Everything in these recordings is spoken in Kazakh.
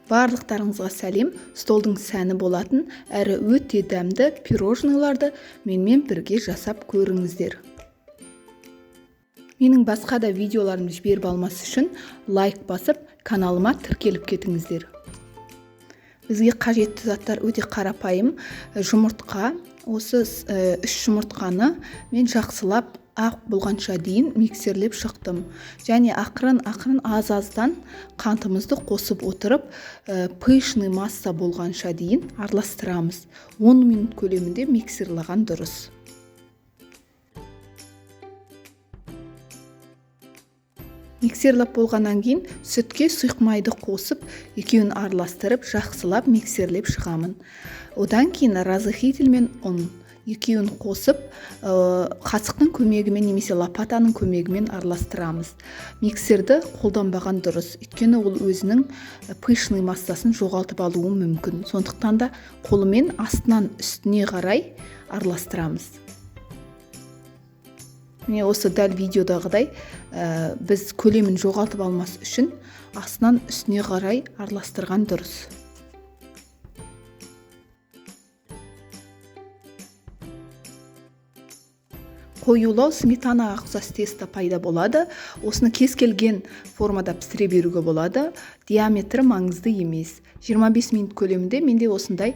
Барлықтарыңызға сәлем. Столдың сәні болатын әрі өте дәмді пирожныйларды менімен бірге жасап көріңіздер. Менің басқа да видеоларымды жіберіп алмас үшін лайк басып, каналыма тіркеліп кетіңіздер. Бізге қажетті заттар өте қарапайым. Жұмыртқа, осы 3 жұмыртқаны мен жақсылап ақ болғанша дейін миксерлеп шықтым. Және ақырын аз-аздан қантымызды қосып отырып, пышный масса болғанша дейін араластырамыз. 10 минут көлемінде миксерлаған дұрыс. Миксерлап болғаннан кейін сүтке сұйық қосып, екеуін араластырып, жақсылап миксерлеп шығамын. Одан кейін разрыхитель мен ұн екеуін қосып, қасықтың көмегімен немесе лопатаның көмегімен араластырамыз. Миксерді қолданбаған дұрыс, өйткені ол өзінің пышный массасын жоғалтып алуы мүмкін. Сондықтан да қолымен астынан үстіне қарай араластырамыз. Міне осы дәл видеодағыдай біз көлемін жоғалтып алмас үшін астынан үстіне қарай араластырған дұрыс. Қоюлау сметанаға ұқсас тесто пайда болады. Осыны кез келген формада пісіре беруге болады. Диаметрі маңызды емес. 25 минут көлемінде менде осындай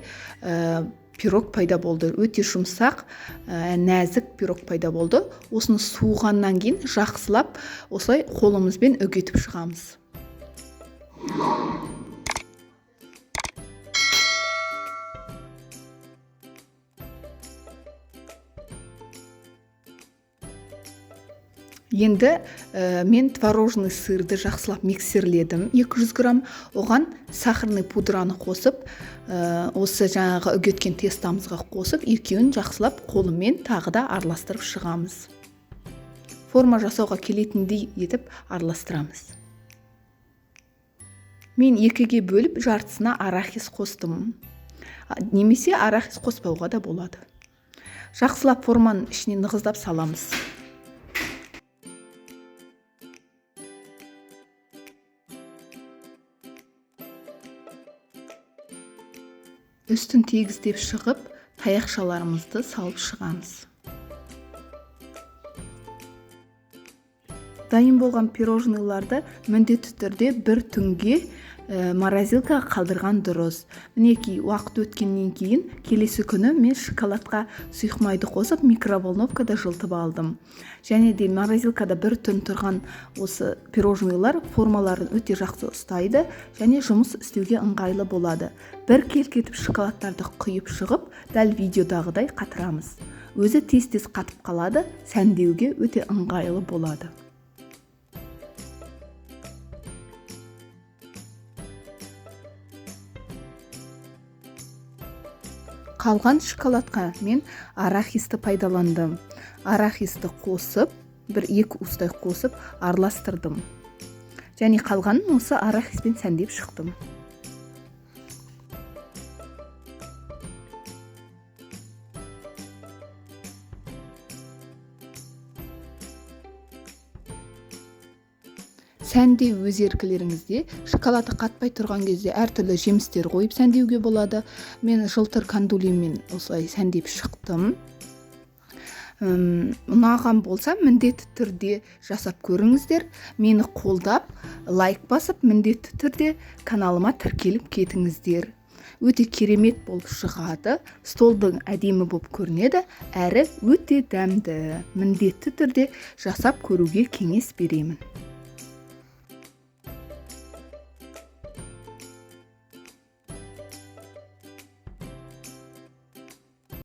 пирог пайда болды. Өте жұмсақ, нәзік пирог пайда болды. Осыны суығаннан кейін жақсылап осылай қолымызбен үгетіп шығамыз. Енді мен творожный сырды жақсылап миксерледім. 200 грамм. Оған сахарный пудраны қосып, осы жаңағы үгеткен тестамызға қосып, екеуін жақсылап қолымен тағы да араластырып шығамыз. Форма жасауға келетіндей етіп араластырамыз. Мен 2-ге бөліп жартысына арахис қостым. Немесе арахис қоспауға да болады. Жақсылап форманың ішіне нығыздап саламыз. Үстін тегістеп шығып, таяқшаларымызды салып шығамыз. Дайын болған пирожныйларды міндетті түрде бір түнге морозилкаға қалдырған дұрыс. Мінекей уақыт өткеннен кейін келесі күні мен шоколадқа сұйық майды қосып микроволновкада жылытып алдым. Және де морозилкада бір түн тұрған осы пирожныйлар формаларын өте жақсы ұстайды және жұмыс істеуге ыңғайлы болады. Бір келкетіп шоколадтарды құйып шығып, дәл видеодағыдай қатырамыз. Өзі тез-тез қатып қалады, сәндеуге өте ыңғайлы болады. Қалған шоколадқа мен арахисті пайдаландым. Арахисті қосып, 1-2 уыстай қосып араластырдым. Және қалғанын осы арахиспен сәндеп шықтым. Сәндеу өз еркілеріңізде. Шоколады қатпай тұрған кезде әртүрлі жемістер қойып сәндеуге болады. Мен жылтыр кандулинмен осылай сәндеп шықтым. Ұнаған болса, міндетті түрде жасап көріңіздер. Мені қолдап, лайк басып, міндетті түрде каналыма тіркеліп кетіңіздер. Өте керемет болып шығады. Столдың әдемі болып көрінеді, әрі өте дәмді. Міндетті түрде жасап көруге кеңес беремін.